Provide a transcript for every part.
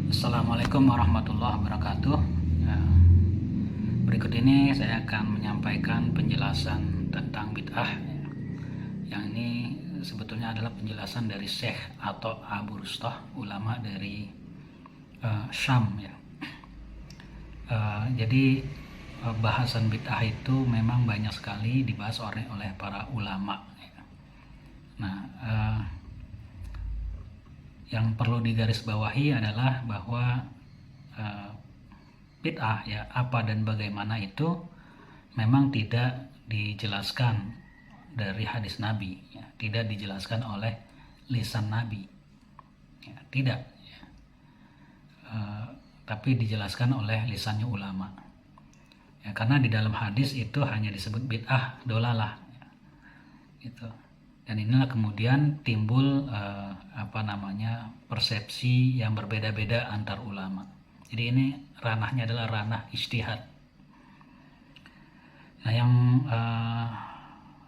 Assalamualaikum warahmatullahi wabarakatuh. Ya, berikut ini saya akan menyampaikan penjelasan tentang bid'ah. Yang ini sebetulnya adalah penjelasan dari Syekh atau Abu Rustah, ulama dari Syam. Ya. Jadi bahasan bid'ah itu memang banyak sekali dibahas oleh para ulama. Ya. Nah, yang perlu digarisbawahi adalah bahwa bid'ah ya apa dan bagaimana itu memang tidak dijelaskan dari hadis Nabi ya, tidak dijelaskan oleh lisan Nabi ya, tidak ya. Tapi dijelaskan oleh lisannya ulama ya, karena di dalam hadis itu hanya disebut bid'ah dolalah ya, gitu. Dan inilah kemudian timbul persepsi yang berbeda-beda antar ulama. Jadi ini ranahnya adalah ranah ijtihad. Nah, yang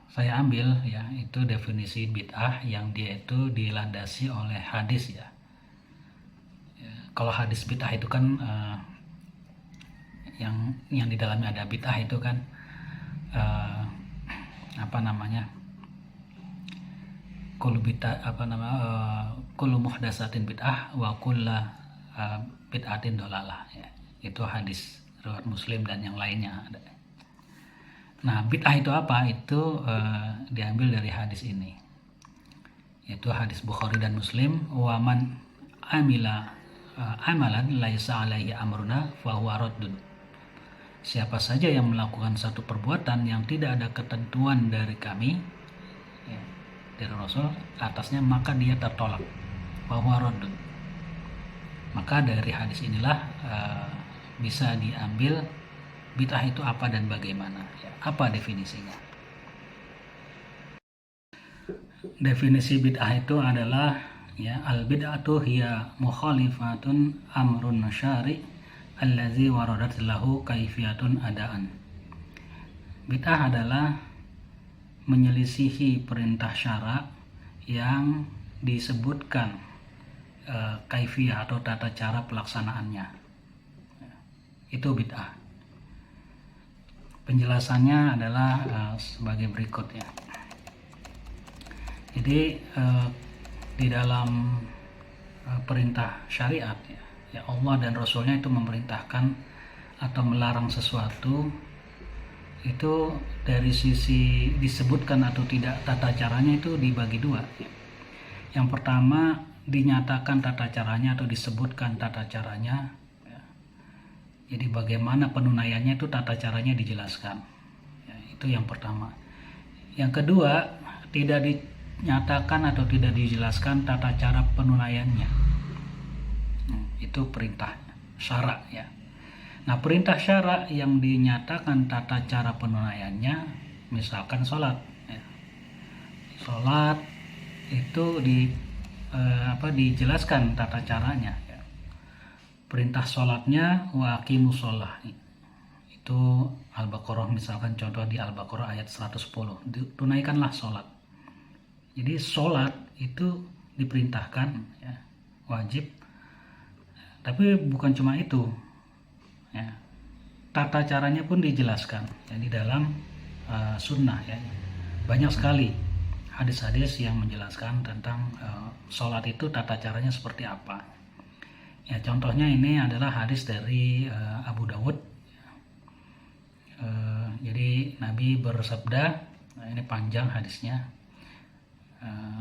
saya ambil ya itu definisi bid'ah yang dia itu dilandasi oleh hadis ya. Kalau hadis bid'ah itu kan yang di dalamnya ada bid'ah itu kan kullu muhdatsatin bid'ah wa kullu bid'atin dolalah ya. Itu hadis riwayat Muslim dan yang lainnya ada. Nah, bid'ah itu apa? Itu diambil dari hadis ini. Yaitu hadis Bukhari dan Muslim, wa man amila amalan laisa alaihi amruna fa huwa raddun. Siapa saja yang melakukan satu perbuatan yang tidak ada ketentuan dari kami ya, dari Rasul atasnya, maka dia tertolak, bahwa raddun. Maka dari hadis inilah bisa diambil bid'ah itu apa dan bagaimana ya, apa definisinya. Definisi bid'ah itu adalah ya, al bid'atu hiya mukhalifatun amrun syari' allazi waradat lahu kaifiyatun adaan. Bid'ah adalah menyelisihi perintah syara yang disebutkan kaifiyah atau tata cara pelaksanaannya. Itu bid'ah. Penjelasannya adalah sebagai berikut ya. Jadi di dalam perintah syariat ya Allah dan Rasulnya itu memerintahkan atau melarang sesuatu itu dari sisi disebutkan atau tidak tata caranya itu dibagi dua ya. Yang pertama dinyatakan tata caranya atau disebutkan tata caranya ya. Jadi bagaimana penunaiannya itu tata caranya dijelaskan ya, itu yang pertama. Yang kedua tidak dinyatakan atau tidak dijelaskan tata cara penunaiannya. Itu perintah syara ya. Nah, perintah syara yang dinyatakan tata cara penunaiannya, misalkan sholat ya. Sholat itu dijelaskan tata caranya ya. Perintah sholatnya wa aqimus sholah, itu Al-Baqarah, misalkan contoh di Al-Baqarah ayat 110, tunaikanlah sholat. Jadi sholat itu diperintahkan ya, wajib. Tapi bukan cuma itu ya, tata caranya pun dijelaskan ya, di dalam sunnah ya. Banyak sekali hadis-hadis yang menjelaskan tentang sholat itu tata caranya seperti apa ya. Contohnya ini adalah hadis dari Abu Dawud. Jadi Nabi bersabda, nah ini panjang hadisnya,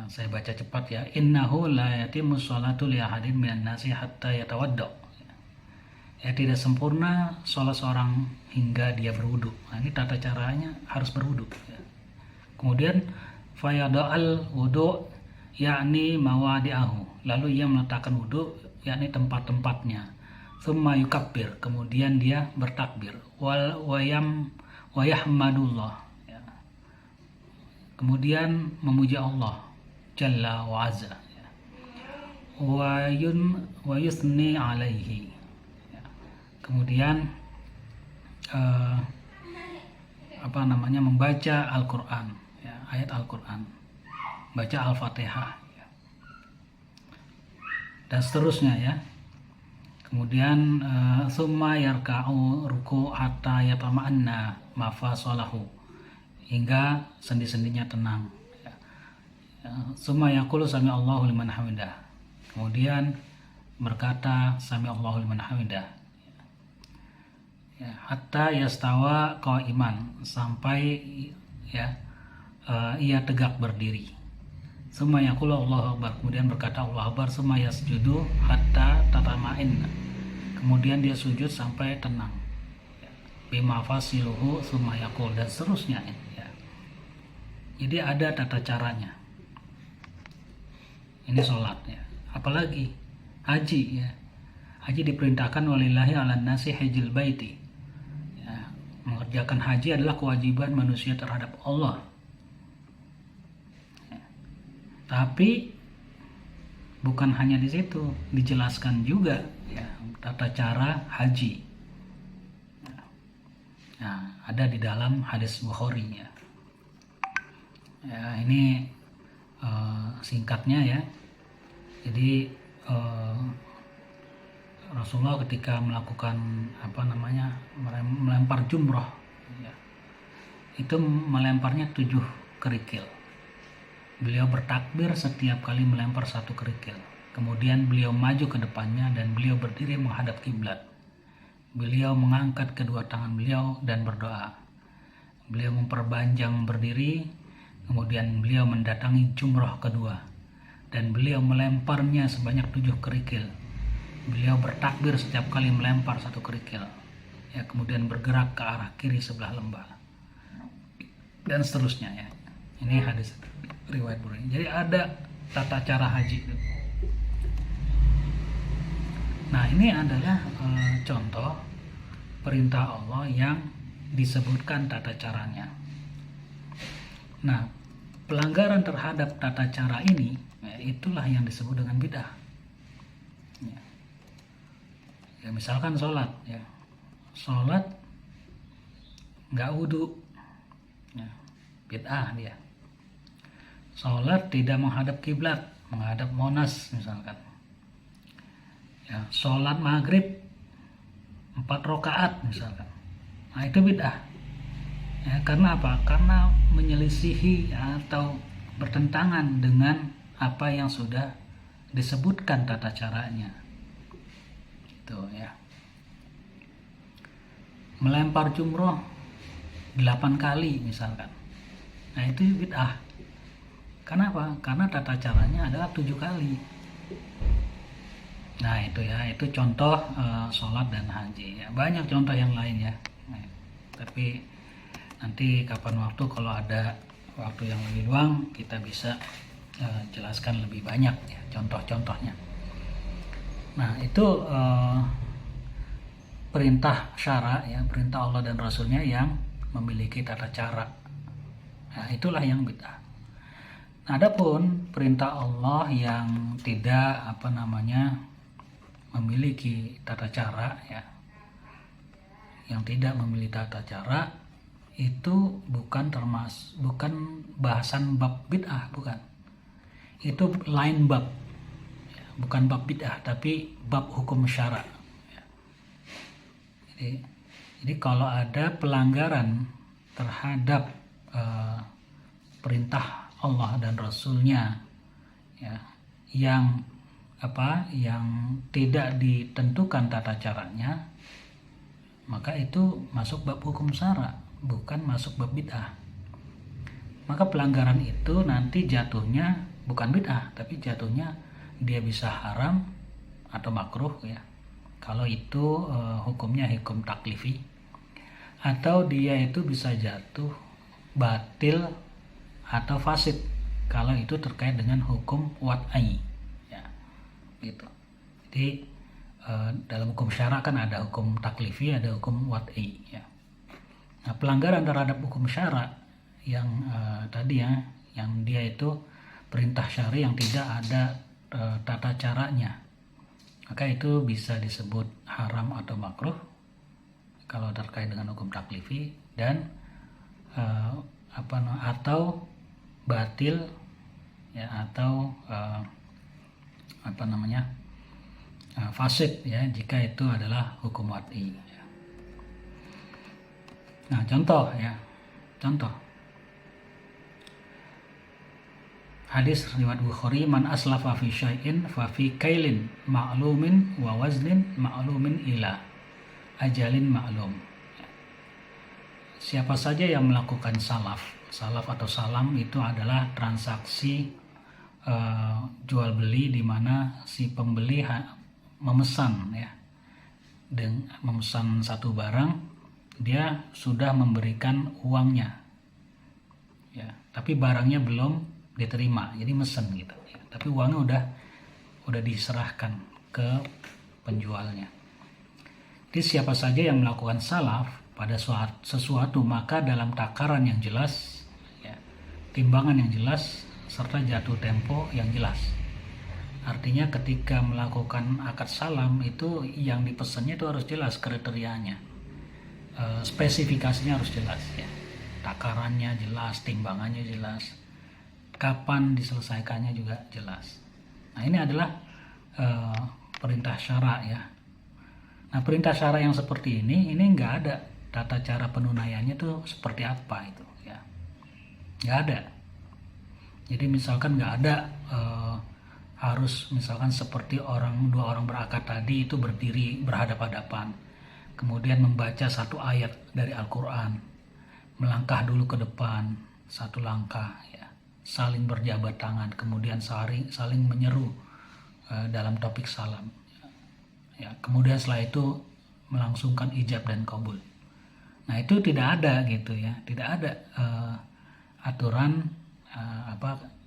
saya baca cepat ya. Innahu la yatimmu sholatu li ahadin minan nasi hatta yatawadda. Ya, tidak sempurna sholat seorang hingga dia berwudu. Nah, ini tata caranya harus berwudu ya. Kemudian fayada'al wudu yakni mawadi'ahu, lalu ia meletakkan wudu yakni tempat-tempatnya. Tsumma yukabbir, kemudian dia bertakbir. Wayahmadullah ya. Kemudian memuji Allah Jalla wa Azza ya. Wa yusni alaihi ya. Kemudian membaca Al-Quran ya, ayat Al-Quran, baca Al-Fatihah ya. Dan seterusnya ya. Kemudian summa yarka'u ruku hatta yatama'anna mafasalahu, hingga sendi-sendinya tenang. Summa yaqulu sami Allahu liman hamidah. Kemudian berkata sami Allahu liman hamidah. Hatta yastawa qa'iman, sampai ia tegak berdiri. Summa yaqulu Allahu akbar, kemudian berkata Allahu akbar. Summa yasjudu hatta tatama'in, kemudian dia sujud sampai tenang. Bima fasiluhu summa yaqul, dan seterusnya. Jadi ada tata caranya. Ini sholat ya. Apalagi haji ya. Haji diperintahkan walillahi 'alan nasi hajjul baiti. Ya, mengerjakan haji adalah kewajiban manusia terhadap Allah. Ya. Tapi bukan hanya di situ, dijelaskan juga ya tata cara haji. Nah, ada di dalam hadis Bukhari ya. Ini singkatnya ya. Jadi Rasulullah ketika melakukan melempar jumroh ya, itu melemparnya 7 kerikil. Beliau bertakbir setiap kali melempar 1 kerikil. Kemudian beliau maju ke depannya dan beliau berdiri menghadap kiblat. Beliau mengangkat kedua tangan beliau dan berdoa. Beliau memperpanjang berdiri. Kemudian beliau mendatangi jumroh kedua dan beliau melemparnya sebanyak 7 kerikil. Beliau bertakbir setiap kali melempar 1 kerikil. Ya, kemudian bergerak ke arah kiri sebelah lembah dan seterusnya ya. Ini hadis riwayat Bukhari. Jadi ada tata cara haji. Nah, ini adalah contoh perintah Allah yang disebutkan tata caranya. Nah, pelanggaran terhadap tata cara ini ya, itulah yang disebut dengan bid'ah. Ya, misalkan sholat ya. Sholat nggak wudhu ya, bid'ah dia. Sholat tidak menghadap kiblat, menghadap Monas misalkan. Ya, sholat maghrib 4 rakaat misalkan. Nah, itu bid'ah. Ya, karena apa? Karena menyelisihi atau bertentangan dengan apa yang sudah disebutkan tata caranya. Itu ya. Melempar jumroh 8 kali misalkan. Nah, itu bid'ah. Kenapa? Karena tata caranya adalah 7 kali. Nah, itu ya, itu contoh sholat dan haji ya. Banyak contoh yang lain ya. Nah, tapi nanti kapan waktu kalau ada waktu yang lebih luang kita bisa jelaskan lebih banyak ya contoh-contohnya. Nah, itu perintah syara ya, perintah Allah dan Rasulnya yang memiliki tata cara. Nah, itulah yang bid'ah. Nah, adapun perintah Allah yang tidak memiliki tata cara ya, yang tidak memiliki tata cara, itu bukan bahasan bab bid'ah, bukan. Itu lain bab ya, bukan bab bid'ah tapi bab hukum syara ya. Jadi kalau ada pelanggaran terhadap perintah Allah dan Rasulnya ya, yang tidak ditentukan tata caranya, maka itu masuk bab hukum syara, bukan masuk bab bid'ah. Maka pelanggaran itu nanti jatuhnya bukan bid'ah, tapi jatuhnya dia bisa haram atau makruh ya. Kalau itu hukumnya hukum taklifi, atau dia itu bisa jatuh batil atau fasid kalau itu terkait dengan hukum wad'i ya, gitu. Jadi dalam hukum syara kan ada hukum taklifi, ada hukum wad'i ya. Nah, pelanggaran terhadap hukum syara yang tadi ya, yang dia itu perintah syari yang tidak ada tata caranya, maka itu bisa disebut haram atau makruh kalau terkait dengan hukum taklifi, dan atau batil ya, atau fasid ya jika itu adalah hukum wad'i. Nah, contoh hadis riwayat Bukhari, man aslafa fi syai'in fa fi kailin ma'lumin wa waznin ma'lumin ila ajalin ma'lum. Siapa saja yang melakukan salaf atau salam itu adalah transaksi jual beli di mana si pembeli memesan ya, dengan memesan satu barang, dia sudah memberikan uangnya ya, tapi barangnya belum diterima, jadi mesen gitu ya. Tapi uangnya udah diserahkan ke penjualnya. Jadi siapa saja yang melakukan salaf pada sesuatu, maka dalam takaran yang jelas ya, timbangan yang jelas, serta jatuh tempo yang jelas. Artinya ketika melakukan akad salam itu yang dipesannya itu harus jelas kriterianya, spesifikasinya harus jelas ya, takarannya jelas, timbangannya jelas, kapan diselesaikannya juga jelas. Nah, ini adalah perintah syara ya. Nah, perintah syara yang seperti ini nggak ada tata cara penunaiannya tuh seperti apa itu ya, nggak ada. Jadi misalkan nggak ada harus misalkan seperti dua orang berakad tadi itu berdiri berhadap-hadapan, kemudian membaca satu ayat dari Al-Quran, melangkah dulu ke depan satu langkah ya, saling berjabat tangan, kemudian saling menyeru dalam topik salam ya, kemudian setelah itu melangsungkan ijab dan qabul. Nah, itu tidak ada gitu ya, tidak ada aturan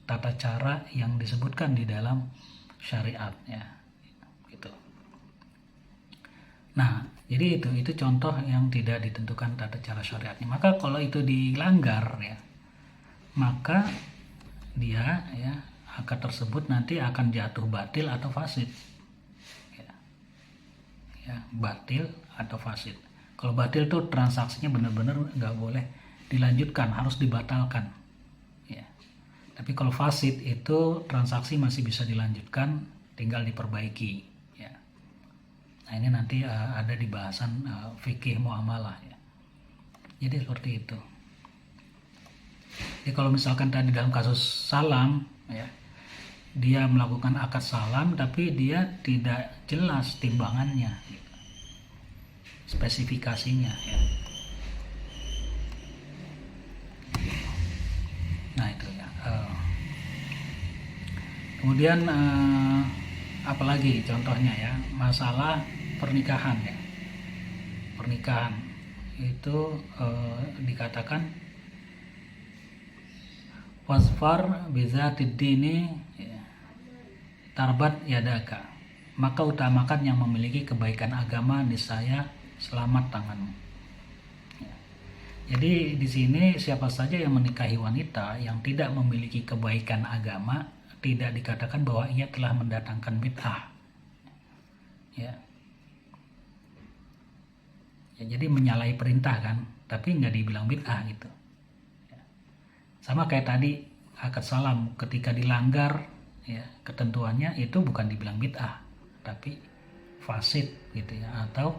tata cara yang disebutkan di dalam syariat ya gitu. Nah, jadi itu contoh yang tidak ditentukan tata cara syariatnya. Maka kalau itu dilanggar ya, maka dia ya akad tersebut nanti akan jatuh batil atau fasid ya, batil atau fasid. Kalau batil tuh transaksinya benar-benar nggak boleh dilanjutkan, harus dibatalkan ya. Tapi kalau fasid itu transaksi masih bisa dilanjutkan, tinggal diperbaiki ya. Nah, ini nanti ada di bahasan fikih muamalah ya. Jadi seperti itu. Jadi kalau misalkan tadi dalam kasus salam ya, dia melakukan akad salam tapi dia tidak jelas timbangannya gitu, spesifikasinya ya. Nah, itu ya. Kemudian apalagi contohnya ya, masalah pernikahan ya. Pernikahan itu dikatakan wasfar bizatid dini tarbat yadaka, maka utamakan yang memiliki kebaikan agama, niscaya selamat tanganmu. Jadi di sini siapa saja yang menikahi wanita yang tidak memiliki kebaikan agama, tidak dikatakan bahwa ia telah mendatangkan bid'ah ya. Jadi menyalahi perintah kan, tapi nggak dibilang bid'ah gitu. Sama kayak tadi akad salam, ketika dilanggar ya ketentuannya, itu bukan dibilang bid'ah tapi fasid gitu ya, atau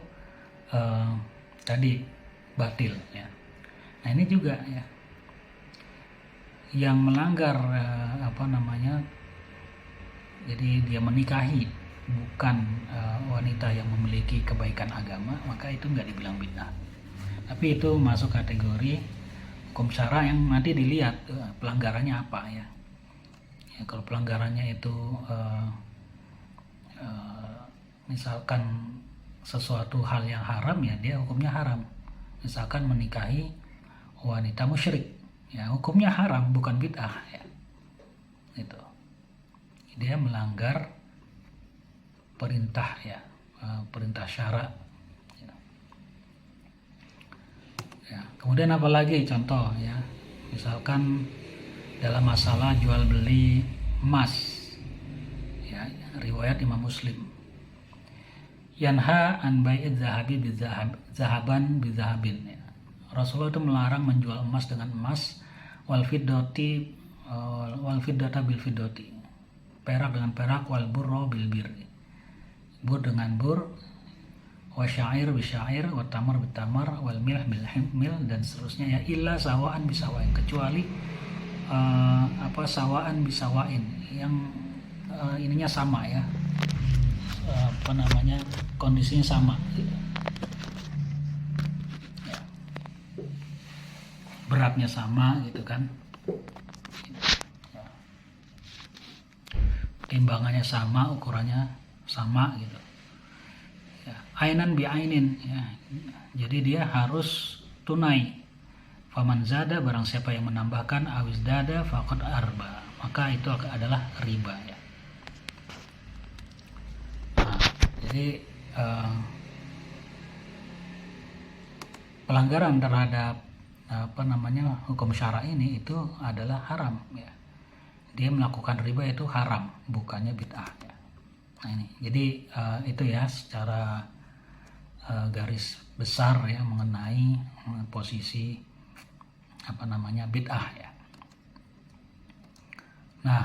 tadi batil ya. Nah, ini juga ya, yang melanggar jadi dia menikahi bukan wanita yang memiliki kebaikan agama, maka itu nggak dibilang bid'ah, tapi itu masuk kategori hukum syara yang nanti dilihat pelanggarannya apa ya. Kalau pelanggarannya itu misalkan sesuatu hal yang haram ya, dia hukumnya haram. Misalkan menikahi wanita musyrik ya, hukumnya haram bukan bid'ah ya. Itu dia melanggar perintah ya, perintah syara ya. Kemudian apalagi contoh ya, misalkan dalam masalah jual beli emas ya, riwayat Imam Muslim, yanha an bai'idz zahabi zahaban bizahabin ya. Rasulullah itu melarang menjual emas dengan emas, wal fiddati bil fiddati, perak dengan perak, wal burro bil birri, bur dengan bur, wa syair bisyair, wa tamar bitamar, wal milh bil mil, dan seterusnya ya, illa sawaan bisawain, kecuali sawaan bisawain, yang ininya sama ya, kondisinya sama gitu. Ya. Beratnya sama gitu kan, ya. Timbangannya sama, ukurannya sama gitu ya. Ainan bi ainin ya, jadi dia harus tunai. Faman zada, barang siapa yang menambahkan, awis dada faqad arba, maka itu adalah riba ya. Nah, jadi pelanggaran terhadap hukum syara ini itu adalah haram ya. Dia melakukan riba itu haram, bukannya bid'ah ya. Nah ini, jadi itu ya secara garis besar ya mengenai posisi bid'ah ya. Nah,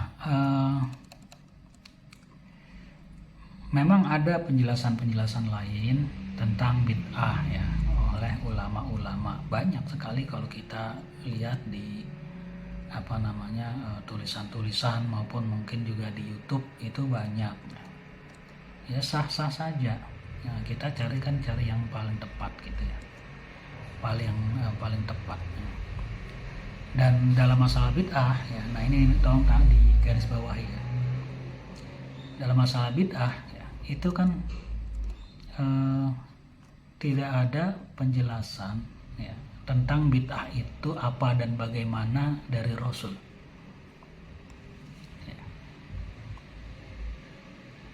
memang ada penjelasan-penjelasan lain tentang bid'ah ya oleh ulama-ulama, banyak sekali kalau kita lihat di tulisan-tulisan maupun mungkin juga di YouTube itu banyak. Ya sah-sah saja. Ya, kita cari yang paling tepat gitu ya. Paling tepat. Dan dalam masalah bid'ah ya, nah ini tolong di garis bawah ya. Dalam masalah bid'ah ya, itu kan tidak ada penjelasan ya tentang bid'ah itu apa dan bagaimana dari Rasul. Ya.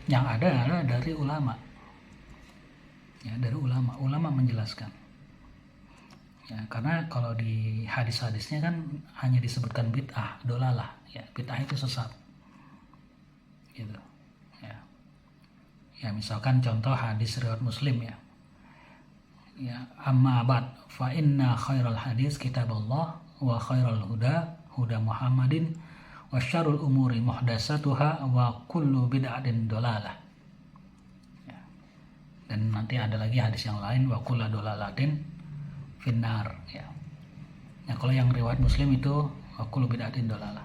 Yang ada adalah dari ulama. Ya, dari ulama menjelaskan. Ya, karena kalau di hadis-hadisnya kan hanya disebutkan bid'ah, dolalah, ya, bid'ah itu sesat. Gitu. Ya. Ya, misalkan contoh hadis riwayat Muslim ya. Ya, amma ba'd fa inna khairal hadis kitabullah wa khairal huda Muhammadin wa syarrul umuri muhdatsatuha wa kullu bid'atin dolalah. Ya. Dan nanti ada lagi hadis yang lain, wa kullu dolalatin finnar ya. Nah, kalau yang riwayat Muslim itu wa kullu bid'atin dolalah.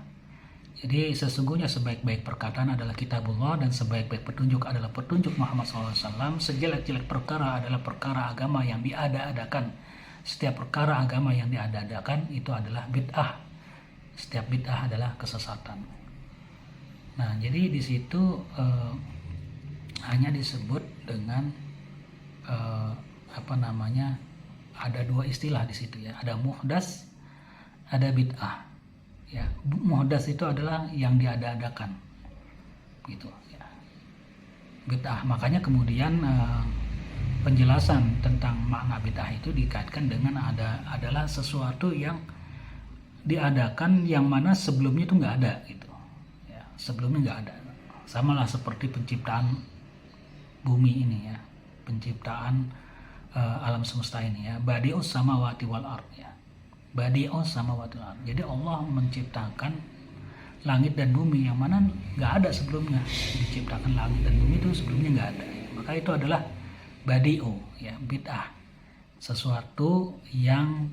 Jadi sesungguhnya sebaik-baik perkataan adalah kitabullah dan sebaik-baik petunjuk adalah petunjuk Muhammad SAW. Sejelek-jelek perkara adalah perkara agama yang diada-adakan. Setiap perkara agama yang diada-adakan itu adalah bid'ah. Setiap bid'ah adalah kesesatan. Nah, jadi di situ hanya disebut dengan ada dua istilah di situ ya. Ada muhdas, ada bid'ah. Ya, muhdas itu adalah yang diada-adakan gitu ya. Bid'ah, makanya kemudian penjelasan tentang makna bid'ah itu dikaitkan dengan adalah sesuatu yang diadakan yang mana sebelumnya itu nggak ada gitu ya. Sebelumnya nggak ada, samalah seperti penciptaan bumi ini ya, penciptaan alam semesta ini ya. Badi'us samawati wal ard ya. Badi'us samawati wal ard. Jadi Allah menciptakan langit dan bumi yang mana nggak ada sebelumnya. Diciptakan langit dan bumi itu sebelumnya nggak ada ya. Maka itu adalah badi'u ya, bid'ah. Sesuatu yang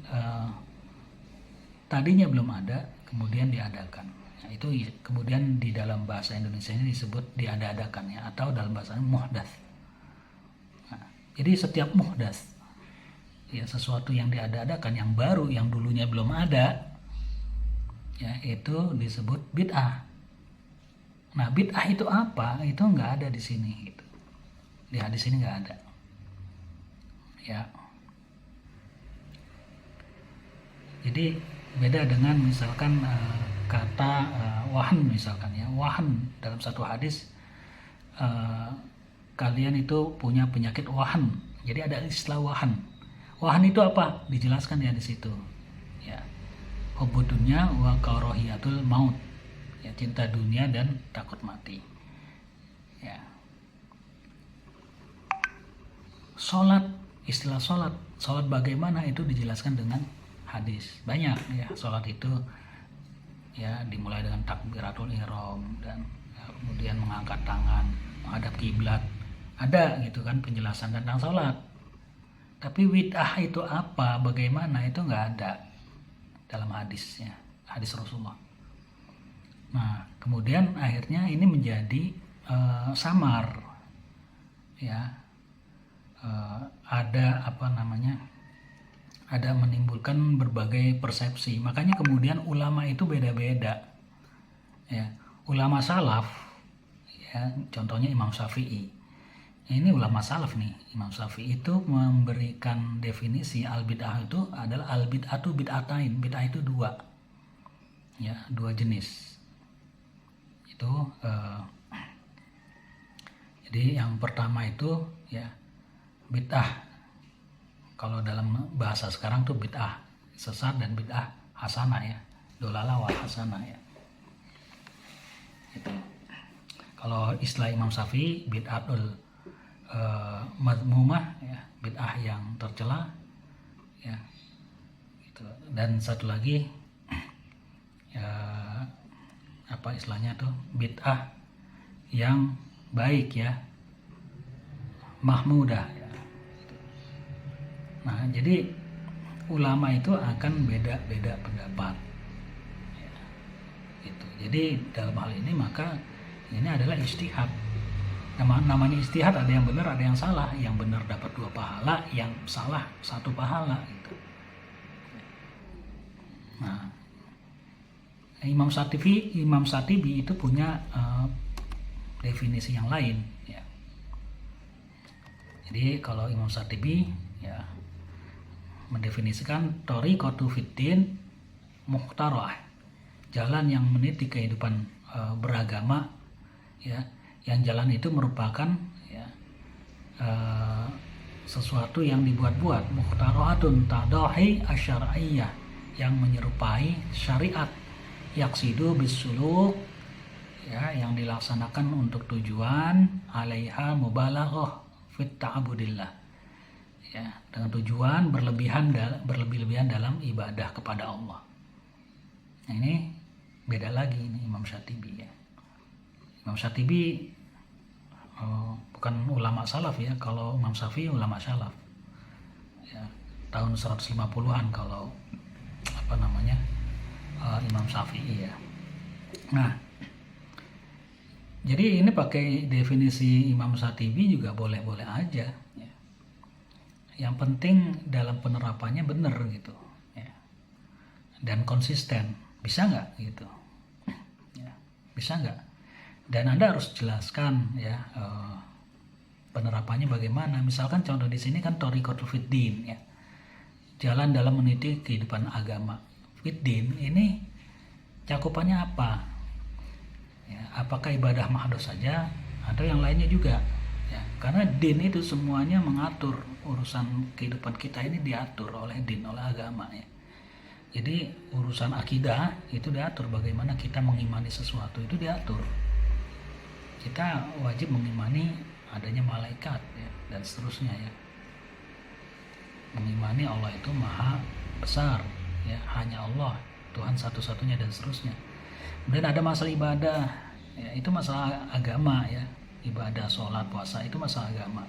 tadinya belum ada kemudian diadakan. Nah, itu ya, kemudian di dalam bahasa Indonesia ini disebut diada-adakan ya, atau dalam bahasa muhdats. Nah, jadi setiap muhdats ya, sesuatu yang diada-adakan, yang baru, yang dulunya belum ada ya, itu disebut bid'ah. Nah, bid'ah itu apa? Itu nggak ada di sini gitu. Di hadis ini nggak ada ya. Jadi beda dengan misalkan kata wahan misalkan ya. Wahan dalam satu hadis, kalian itu punya penyakit wahan. Jadi ada istilah wahan. Wahan itu apa? Dijelaskan ya di situ. Ya. Hubbud dunya wa karahiyatul maut. Ya, cinta dunia dan takut mati. Ya. Salat, istilah salat bagaimana itu dijelaskan dengan hadis. Banyak ya, salat itu ya dimulai dengan takbiratul ihram dan kemudian mengangkat tangan menghadap kiblat, ada gitu kan penjelasan tentang sholat. Tapi bid'ah itu apa, bagaimana, itu nggak ada dalam hadisnya, hadis Rasulullah. Nah, kemudian akhirnya ini menjadi samar, ya, ada ada menimbulkan berbagai persepsi. Makanya kemudian ulama itu beda-beda, ya. Ulama salaf, ya, contohnya Imam Syafi'i. Ini ulama salaf nih, Imam Syafi'i itu memberikan definisi al-bid'ah itu adalah al-bid'atu bid'atain. Bid'ah itu dua, ya, dua jenis. Itu jadi yang pertama itu, ya, bid'ah. Kalau dalam bahasa sekarang tuh bid'ah sesat dan bid'ah hasanah, ya, dolalah wa hasanah, ya. Itu. Kalau istilah Imam Syafi'i bid'atul madmumah, ya, bid'ah yang tercela, ya, gitu. Dan satu lagi, ya, apa istilahnya tuh, bid'ah yang baik, ya, mahmudah, ya. Nah, jadi ulama itu akan beda-beda pendapat, ya, gitu. Jadi dalam hal ini maka ini adalah ijtihad. Namanya ijtihad, ada yang benar, ada yang salah. Yang benar dapat 2 pahala, yang salah 1 pahala, gitu. Nah, Imam Syatibi itu punya definisi yang lain, ya. Jadi kalau Imam Syatibi, ya, mendefinisikan thariqatu fiddin mukhtarah, jalan yang meniti kehidupan beragama, ya, yang jalan itu merupakan, ya, sesuatu yang dibuat-buat, mukhtaratun tadahi asyariyah, yang menyerupai syariat, yaksidu bisuluk, ya, yang dilaksanakan untuk tujuan, alaiha mubalaghah fit ta'budillah, ya, dengan tujuan berlebih-lebihan dalam ibadah kepada Allah. Nah, ini beda lagi ini Imam Syatibi, ya. Imam Syatibi bukan ulama salaf, ya. Kalau Imam Syafi'i ulama salaf, ya, tahun 150-an kalau Imam Syafi'i, ya. Nah, jadi ini pakai definisi Imam Syatibi juga boleh-boleh aja, ya. Yang penting dalam penerapannya benar, gitu, ya, dan konsisten. Bisa nggak, gitu, ya, bisa nggak? Dan Anda harus jelaskan, ya, penerapannya bagaimana. Misalkan contoh di sini kan thariqatul fiddin, ya, jalan dalam meniti kehidupan agama. Fiddin ini cakupannya apa? Ya, apakah ibadah mahdoh saja atau yang lainnya juga? Ya, karena din itu semuanya mengatur urusan kehidupan kita ini, diatur oleh din, oleh agama, ya. Jadi urusan akidah itu diatur, bagaimana kita mengimani sesuatu itu diatur. Kita wajib mengimani adanya malaikat, ya, dan seterusnya, ya. Mengimani Allah itu maha besar, ya, hanya Allah, Tuhan satu-satunya, dan seterusnya. Kemudian ada masalah ibadah, ya, itu masalah agama, ya. Ibadah, sholat, puasa itu masalah agama.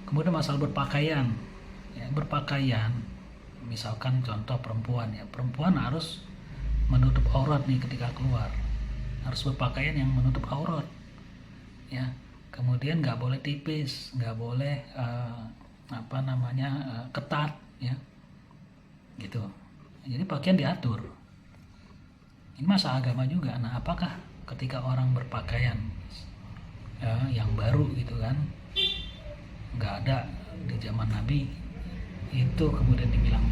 Kemudian masalah berpakaian, ya, berpakaian. Misalkan contoh perempuan, ya, perempuan harus menutup aurat nih ketika keluar, harus berpakaian yang menutup aurat, ya. Kemudian nggak boleh tipis, nggak boleh ketat, ya, gitu. Jadi pakaian diatur. Ini masalah agama juga. Nah, apakah ketika orang berpakaian, ya, yang baru gitu kan, nggak ada di zaman Nabi, itu kemudian dibilang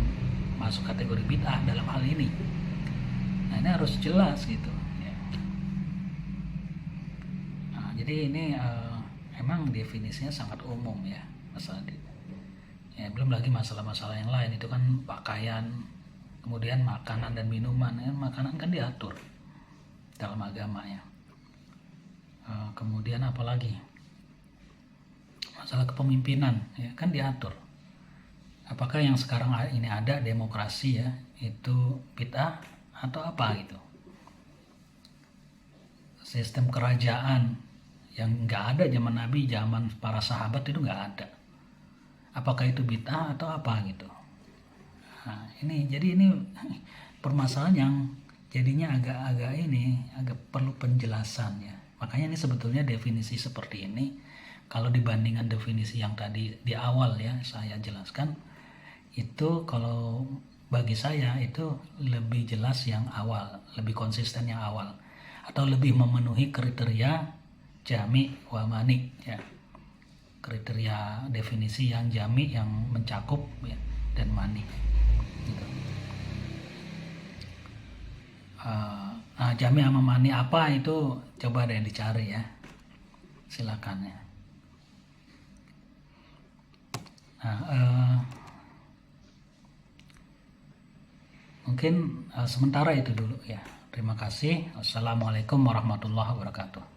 masuk kategori bid'ah dalam hal ini? Nah, ini harus jelas, gitu, ya. Nah, jadi ini emang definisinya sangat umum, ya, masalah ya, belum lagi masalah-masalah yang lain. Itu kan pakaian, kemudian makanan dan minuman, ya. Makanan kan diatur dalam agama, ya. Kemudian apalagi masalah kepemimpinan, ya, kan diatur. Apakah yang sekarang ini ada demokrasi, ya, itu bid'ah atau apa, gitu? Sistem kerajaan, yang nggak ada zaman Nabi, zaman para sahabat itu nggak ada. Apakah itu bid'ah atau apa gitu? Nah, jadi ini permasalahan yang jadinya agak perlu penjelasan ya. Makanya ini sebetulnya definisi seperti ini, kalau dibandingkan definisi yang tadi di awal ya saya jelaskan, itu kalau bagi saya itu lebih jelas yang awal, lebih konsisten yang awal, atau lebih memenuhi kriteria jami wa mani ya, kriteria definisi yang jami yang mencakup ya, dan mani gitu. Nah, jami sama mani apa itu coba deh dicari ya, silakan ya. Nah, mungkin sementara itu dulu ya. Terima kasih. Assalamualaikum warahmatullahi wabarakatuh.